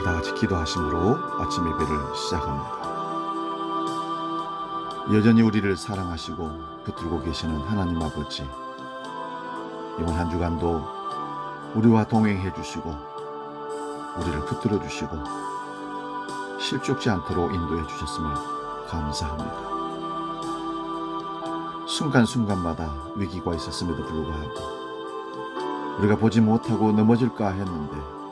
다같이 기도하심으로 아침 예배를 시작합니다. 여전히 우리를 사랑하시고 붙들고 계시는 하나님 아버지, 이번 한 주간도 우리와 동행해 주시고 우리를 붙들어 주시고 실족지 않도록 인도해 주셨음을 감사합니다. 순간순간마다 위기가 있었음에도 불구하고 우리가 보지 못하고 넘어질까 했는데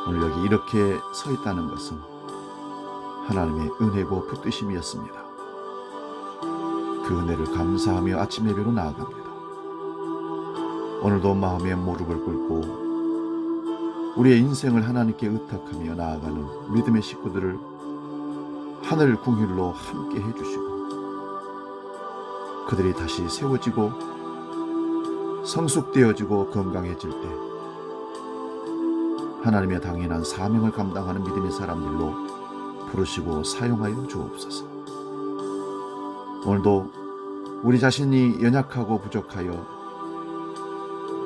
오늘 여기 이렇게 서 있다는 것은 하나님의 은혜고 붙드심이었습니다. 그 은혜를 감사하며 아침 예배로 나아갑니다. 오늘도 마음의 무릎을 꿇고 우리의 인생을 하나님께 의탁하며 나아가는 믿음의 식구들을 하늘 궁휼로 함께 해주시고 그들이 다시 세워지고 성숙되어지고 건강해질 때 하나님의 당연한 사명을 감당하는 믿음의 사람들로 부르시고 사용하여 주옵소서. 오늘도 우리 자신이 연약하고 부족하여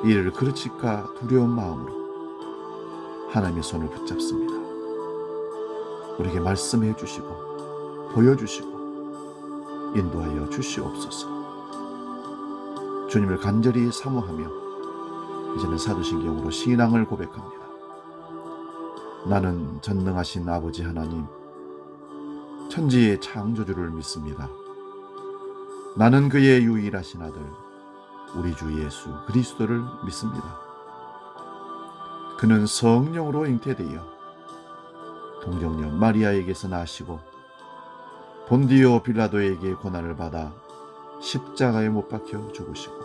이 일을 그르칠까 두려운 마음으로 하나님의 손을 붙잡습니다. 우리에게 말씀해 주시고 보여주시고 인도하여 주시옵소서. 주님을 간절히 사모하며 이제는 사도신경으로 신앙을 고백합니다. 나는 전능하신 아버지 하나님, 천지의 창조주를 믿습니다. 나는 그의 유일하신 아들 우리 주 예수 그리스도를 믿습니다. 그는 성령으로 잉태되어 동정녀 마리아에게서 나시고 본디오 빌라도에게 고난을 받아 십자가에 못 박혀 죽으시고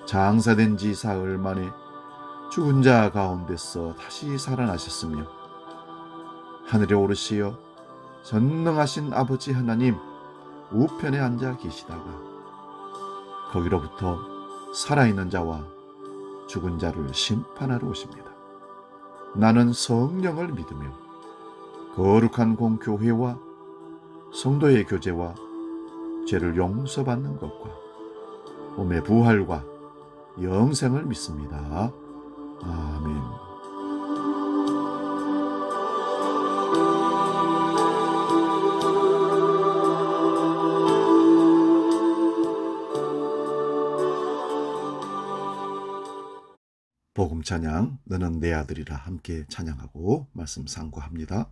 장사된 지 사흘 만에 죽은 자 가운데서 다시 살아나셨으며 하늘에 오르시어 전능하신 아버지 하나님 우편에 앉아 계시다가 거기로부터 살아있는 자와 죽은 자를 심판하러 오십니다. 나는 성령을 믿으며 거룩한 공교회와 성도의 교제와 죄를 용서받는 것과 몸의 부활과 영생을 믿습니다. 아멘. 복음 찬양 너는 내 아들이라 함께 찬양하고 말씀 상고합니다.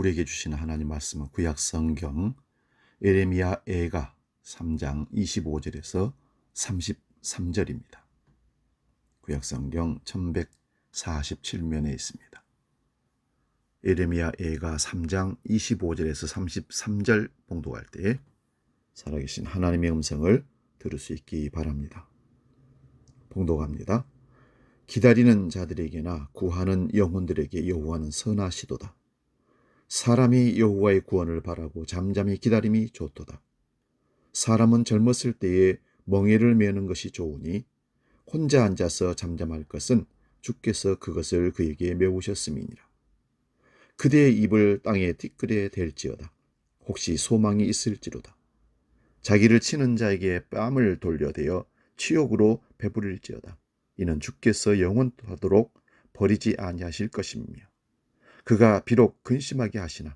우리에게 주시는 하나님 말씀은 구약 성경 예레미야 애가 3장 25절에서 33절입니다. 구약 성경 1147면에 있습니다. 예레미야 애가 3장 25절에서 33절 봉독할 때 살아계신 하나님의 음성을 들을 수 있기 바랍니다. 봉독합니다. 기다리는 자들에게나 구하는 영혼들에게 여호와는 선하시도다. 사람이 여호와의 구원을 바라고 잠잠히 기다림이 좋도다. 사람은 젊었을 때에 멍에를 메는 것이 좋으니 혼자 앉아서 잠잠할 것은 주께서 그것을 그에게 메우셨음이니라. 그대의 입을 땅에 티끌에 댈지어다. 혹시 소망이 있을지로다. 자기를 치는 자에게 뺨을 돌려대어 치욕으로 배부릴지어다. 이는 주께서 영원토록 버리지 아니하실 것이며 그가 비록 근심하게 하시나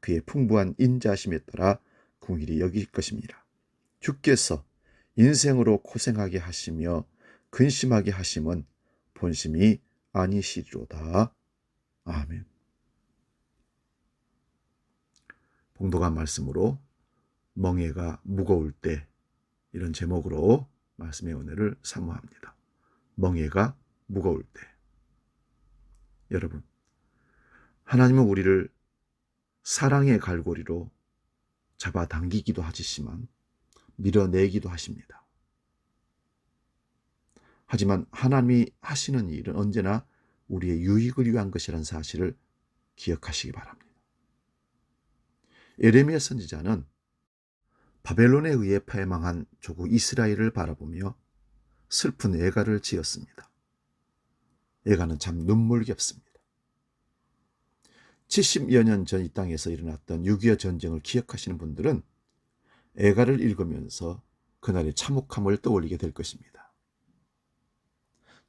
그의 풍부한 인자심에 따라 궁일이 여길 것입니다. 주께서 인생으로 고생하게 하시며 근심하게 하심은 본심이 아니시리로다. 아멘. 봉독한 말씀으로 멍에가 무거울 때, 이런 제목으로 말씀의 은혜를 사모합니다. 멍에가 무거울 때. 여러분, 하나님은 우리를 사랑의 갈고리로 잡아당기기도 하시지만 밀어내기도 하십니다. 하지만 하나님이 하시는 일은 언제나 우리의 유익을 위한 것이라는 사실을 기억하시기 바랍니다. 예레미야 선지자는 바벨론에 의해 패망한 조국 이스라엘을 바라보며 슬픈 애가를 지었습니다. 애가는 참 눈물겹습니다. 70여 년 전 이 땅에서 일어났던 6.25 전쟁을 기억하시는 분들은 애가를 읽으면서 그날의 참혹함을 떠올리게 될 것입니다.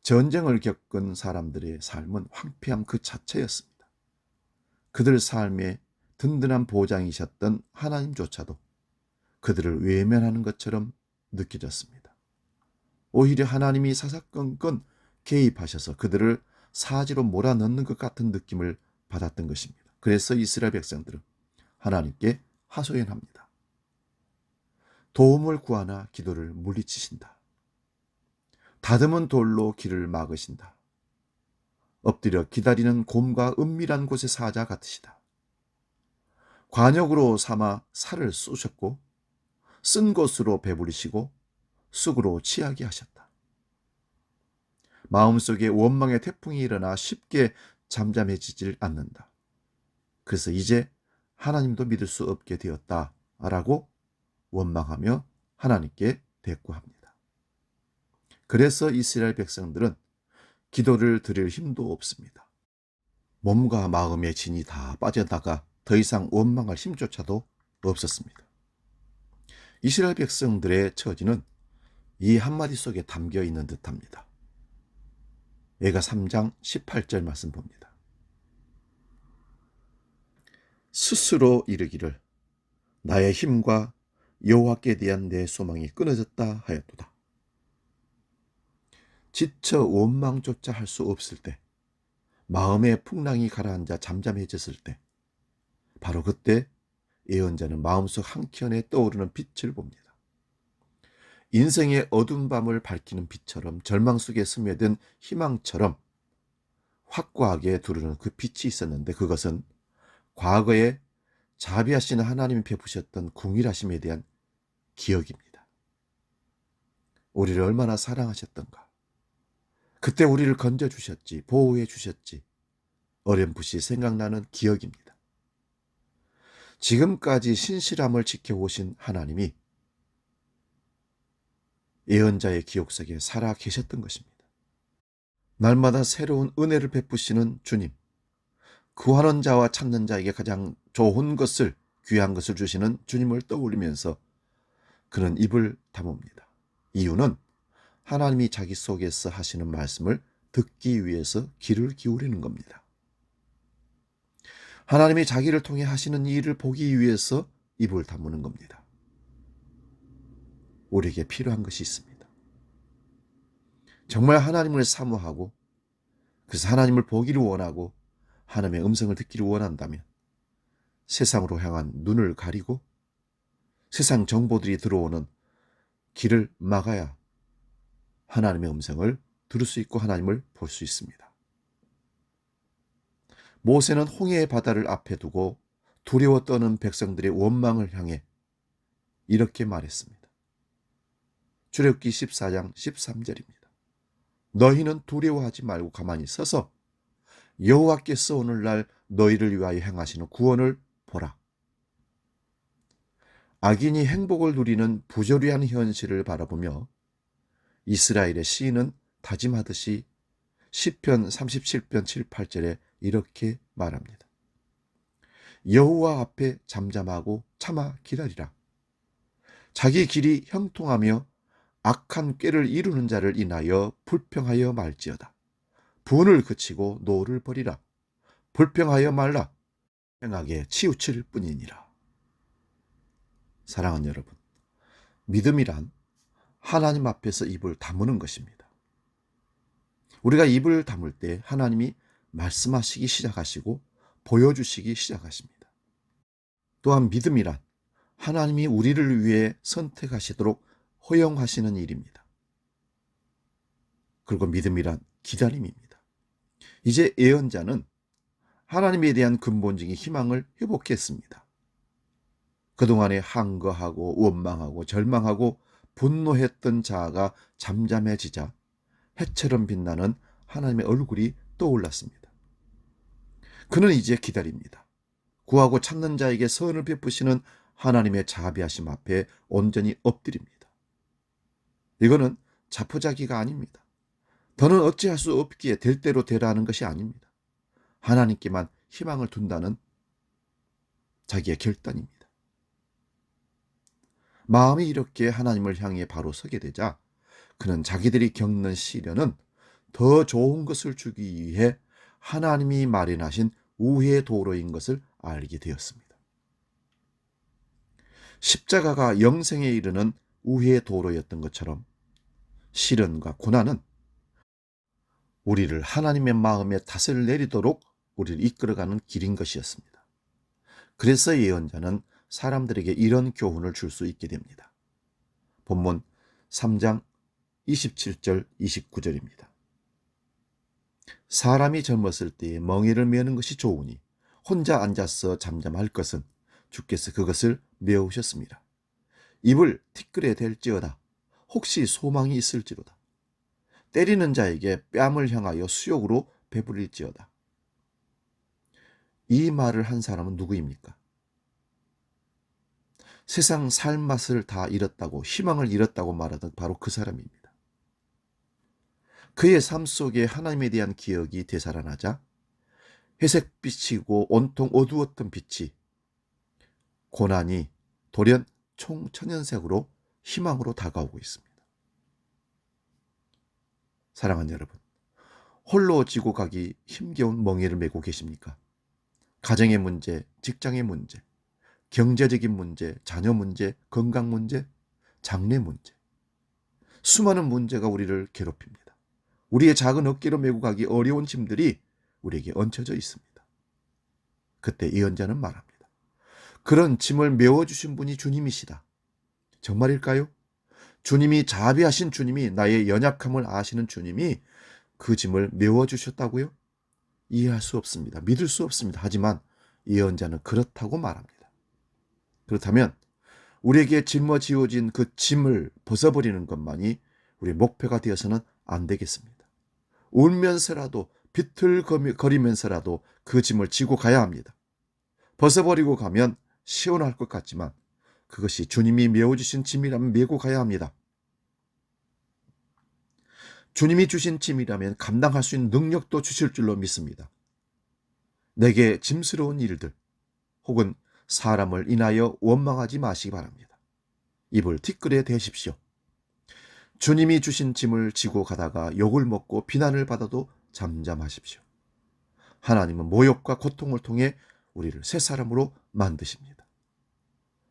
전쟁을 겪은 사람들의 삶은 황폐함 그 자체였습니다. 그들 삶의 든든한 보장이셨던 하나님조차도 그들을 외면하는 것처럼 느껴졌습니다. 오히려 하나님이 사사건건 개입하셔서 그들을 사지로 몰아넣는 것 같은 느낌을 받았던 것입니다. 그래서 이스라엘 백성들은 하나님께 하소연합니다. 도움을 구하나 기도를 물리치신다. 다듬은 돌로 길을 막으신다. 엎드려 기다리는 곰과 은밀한 곳의 사자 같으시다. 관역으로 삼아 살을 쏘셨고 쓴 것으로 배부리시고 쑥으로 취하게 하셨다. 마음속에 원망의 태풍이 일어나 쉽게 잠잠해지질 않는다. 그래서 이제 하나님도 믿을 수 없게 되었다라고 원망하며 하나님께 대꾸합니다. 그래서 이스라엘 백성들은 기도를 드릴 힘도 없습니다. 몸과 마음의 진이 다 빠져나가 더 이상 원망할 힘조차도 없었습니다. 이스라엘 백성들의 처지는 이 한마디 속에 담겨 있는 듯합니다. 애가 3장 18절 말씀 봅니다. 스스로 이르기를 나의 힘과 여호와께 대한 내 소망이 끊어졌다 하였도다. 지쳐 원망조차 할 수 없을 때, 마음의 풍랑이 가라앉아 잠잠해졌을 때, 바로 그때 예언자는 마음속 한켠에 떠오르는 빛을 봅니다. 인생의 어두운 밤을 밝히는 빛처럼 절망 속에 스며든 희망처럼 확고하게 두르는 그 빛이 있었는데 그것은 과거에 자비하시는 하나님이 베푸셨던 궁일하심에 대한 기억입니다. 우리를 얼마나 사랑하셨던가. 그때 우리를 건져주셨지, 보호해 주셨지. 어렴풋이 생각나는 기억입니다. 지금까지 신실함을 지켜오신 하나님이 예언자의 기억 속에 살아 계셨던 것입니다. 날마다 새로운 은혜를 베푸시는 주님, 구하는 자와 찾는 자에게 가장 좋은 것을, 귀한 것을 주시는 주님을 떠올리면서 그는 입을 다뭅니다. 이유는 하나님이 자기 속에서 하시는 말씀을 듣기 위해서 귀를 기울이는 겁니다. 하나님이 자기를 통해 하시는 일을 보기 위해서 입을 다무는 겁니다. 우리에게 필요한 것이 있습니다. 정말 하나님을 사모하고 그래서 하나님을 보기를 원하고 하나님의 음성을 듣기를 원한다면 세상으로 향한 눈을 가리고 세상 정보들이 들어오는 길을 막아야 하나님의 음성을 들을 수 있고 하나님을 볼 수 있습니다. 모세는 홍해의 바다를 앞에 두고 두려워 떠는 백성들의 원망을 향해 이렇게 말했습니다. 출애굽기 14장 13절입니다. 너희는 두려워하지 말고 가만히 서서 여호와께서 오늘날 너희를 위하여 행하시는 구원을 보라. 악인이 행복을 누리는 부조리한 현실을 바라보며 이스라엘의 시인은 다짐하듯이 시편 37편 7, 8절에 이렇게 말합니다. 여호와 앞에 잠잠하고 참아 기다리라. 자기 길이 형통하며 악한 꾀를 이루는 자를 인하여 불평하여 말지어다. 분을 그치고 노를 버리라. 불평하여 말라. 행하게 치우칠 뿐이니라. 사랑하는 여러분, 믿음이란 하나님 앞에서 입을 다무는 것입니다. 우리가 입을 다물 때 하나님이 말씀하시기 시작하시고 보여주시기 시작하십니다. 또한 믿음이란 하나님이 우리를 위해 선택하시도록 허용하시는 일입니다. 그리고 믿음이란 기다림입니다. 이제 예언자는 하나님에 대한 근본적인 희망을 회복했습니다. 그동안에 항거하고 원망하고 절망하고 분노했던 자아가 잠잠해지자 해처럼 빛나는 하나님의 얼굴이 떠올랐습니다. 그는 이제 기다립니다. 구하고 찾는 자에게 선을 베푸시는 하나님의 자비하심 앞에 온전히 엎드립니다. 이거는 자포자기가 아닙니다. 더는 어찌할 수 없기에 될 대로 되라는 것이 아닙니다. 하나님께만 희망을 둔다는 자기의 결단입니다. 마음이 이렇게 하나님을 향해 바로 서게 되자 그는 자기들이 겪는 시련은 더 좋은 것을 주기 위해 하나님이 마련하신 우회의 도로인 것을 알게 되었습니다. 십자가가 영생에 이르는 우회의 도로였던 것처럼 시련과 고난은 우리를 하나님의 마음에 탓을 내리도록 우리를 이끌어가는 길인 것이었습니다. 그래서 예언자는 사람들에게 이런 교훈을 줄 수 있게 됩니다. 본문 3장 27절 29절입니다. 사람이 젊었을 때에 멍에를 메는 것이 좋으니 혼자 앉아서 잠잠할 것은 주께서 그것을 메우셨습니다. 입을 티끌에 댈지어다. 혹시 소망이 있을지로다. 때리는 자에게 뺨을 향하여 수욕으로 배부릴지어다. 이 말을 한 사람은 누구입니까? 세상 살 맛을 다 잃었다고, 희망을 잃었다고 말하던 바로 그 사람입니다. 그의 삶 속에 하나님에 대한 기억이 되살아나자 회색빛이고 온통 어두웠던 빛이 고난이 돌연 총천연색으로 희망으로 다가오고 있습니다. 사랑하는 여러분, 홀로 지고 가기 힘겨운 멍에를 메고 계십니까? 가정의 문제, 직장의 문제, 경제적인 문제, 자녀 문제, 건강 문제, 장래 문제. 수많은 문제가 우리를 괴롭힙니다. 우리의 작은 어깨로 메고 가기 어려운 짐들이 우리에게 얹혀져 있습니다. 그때 예언자는 말합니다. 그런 짐을 메워주신 분이 주님이시다. 정말일까요? 주님이 자비하신 주님이, 나의 연약함을 아시는 주님이 그 짐을 메워주셨다고요? 이해할 수 없습니다. 믿을 수 없습니다. 하지만 예언자는 그렇다고 말합니다. 그렇다면 우리에게 짊어지어진 그 짐을 벗어버리는 것만이 우리의 목표가 되어서는 안 되겠습니다. 울면서라도 비틀거리면서라도 그 짐을 지고 가야 합니다. 벗어버리고 가면 시원할 것 같지만 그것이 주님이 메워주신 짐이라면 메고 가야 합니다. 주님이 주신 짐이라면 감당할 수 있는 능력도 주실 줄로 믿습니다. 내게 짐스러운 일들 혹은 사람을 인하여 원망하지 마시기 바랍니다. 입을 티끌에 대십시오. 주님이 주신 짐을 지고 가다가 욕을 먹고 비난을 받아도 잠잠하십시오. 하나님은 모욕과 고통을 통해 우리를 새 사람으로 만드십니다.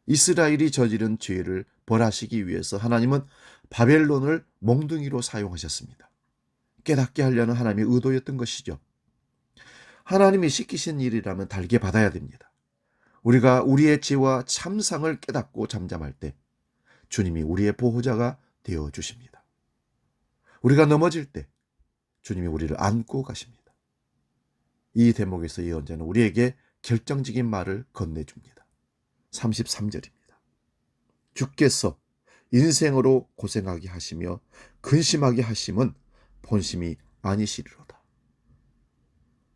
이스라엘이 저지른 죄를 벌하시기 위해서 하나님은 바벨론을 몽둥이로 사용하셨습니다. 깨닫게 하려는 하나님의 의도였던 것이죠. 하나님이 시키신 일이라면 달게 받아야 됩니다. 우리가 우리의 죄와 참상을 깨닫고 잠잠할 때 주님이 우리의 보호자가 되어 주십니다. 우리가 넘어질 때 주님이 우리를 안고 가십니다. 이 대목에서 예언자는 우리에게 결정적인 말을 건네줍니다. 33절입니다. 주께서 인생으로 고생하게 하시며 근심하게 하심은 본심이 아니시리로다.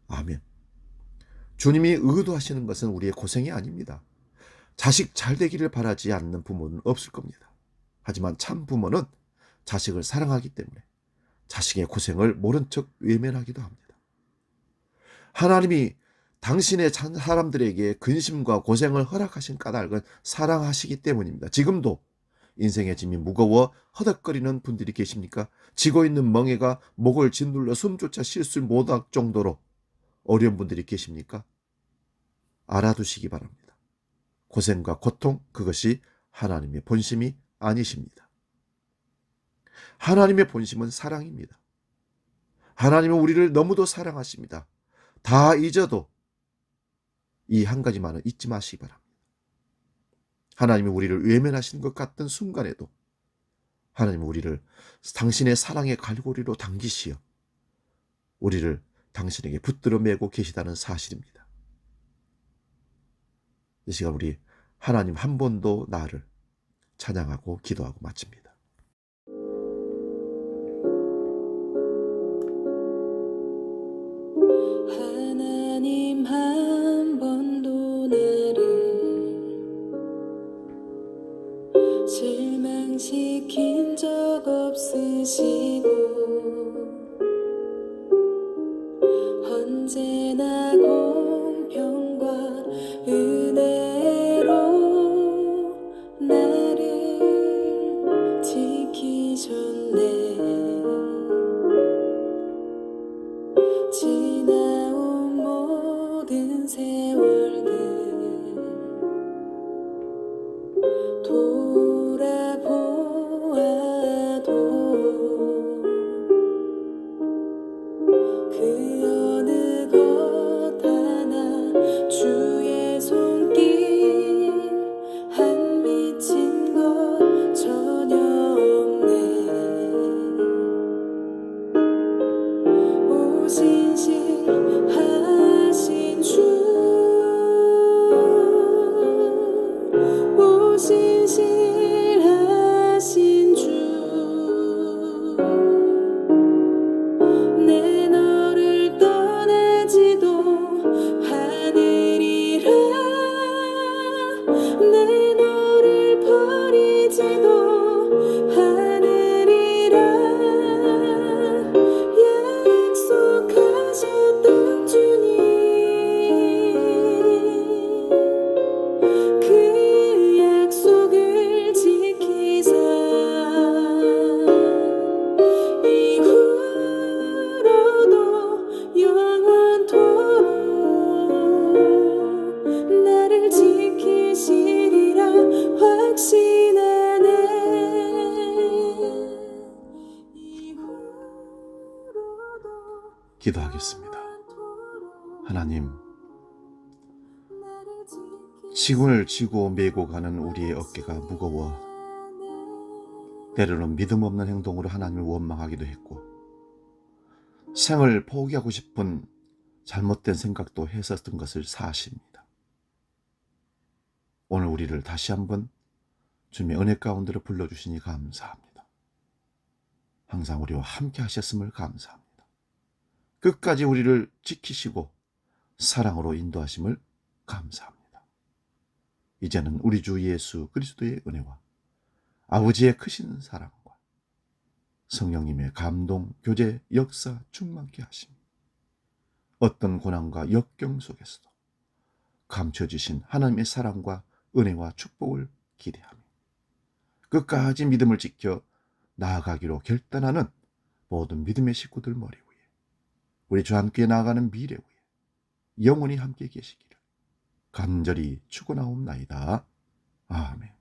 아멘. 주님이 의도하시는 것은 우리의 고생이 아닙니다. 자식 잘 되기를 바라지 않는 부모는 없을 겁니다. 하지만 참 부모는 자식을 사랑하기 때문에 자식의 고생을 모른 척 외면하기도 합니다. 하나님이 당신의 사람들에게 근심과 고생을 허락하신 까닭은 사랑하시기 때문입니다. 지금도 인생의 짐이 무거워 허덕거리는 분들이 계십니까? 지고 있는 멍에가 목을 짓눌러 숨조차 쉴 수 못할 정도로 어려운 분들이 계십니까? 알아두시기 바랍니다. 고생과 고통, 그것이 하나님의 본심이 아니십니다. 하나님의 본심은 사랑입니다. 하나님은 우리를 너무도 사랑하십니다. 다 잊어도 이 한 가지만은 잊지 마시기 바랍니다. 하나님이 우리를 외면하시는 것 같은 순간에도 하나님은 우리를 당신의 사랑의 갈고리로 당기시어 우리를 당신에게 붙들어 매고 계시다는 사실입니다. 이 시간 우리 하나님 한 번도 나를 찬양하고 기도하고 마칩니다. 하나님 한 번도 나를 실망시킨 적 없으시고 언제나 공평과 은혜로 나를 지키셨네. 지나온 모든 세월들 돌아보아도 그 어느 것 하나 주의 손길 안 미친 것 전혀 없네. 오신실하신 주, 오신실하신 주, 내 너를 떠나지도 않으리라. 내 너를 버리지도 않으리라. 약속하셨던 주님, 그 약속을 지키사 이후로도 영원토록 나를 지키시리라 확신하네. 이후로도 기도하겠습니다. 하나님, 나를 지구를 지고 메고 가는 우리의 어깨가 무거워 때로는 믿음 없는 행동으로 하나님을 원망하기도 했고 생을 포기하고 싶은 잘못된 생각도 했었던 것을 사실입니다. 오늘 우리를 다시 한번 주님의 은혜 가운데로 불러주시니 감사합니다. 항상 우리와 함께 하셨음을 감사합니다. 끝까지 우리를 지키시고 사랑으로 인도하심을 감사합니다. 이제는 우리 주 예수 그리스도의 은혜와 아버지의 크신 사랑과 성령님의 감동, 교제, 역사 충만케 하심, 어떤 고난과 역경 속에서도 감춰주신 하나님의 사랑과 은혜와 축복을 기대하며 끝까지 믿음을 지켜 나아가기로 결단하는 모든 믿음의 식구들 머리 위에 우리 주 함께 나아가는 미래 위에 영원히 함께 계시기를 간절히 축원하옵나이다. 아멘.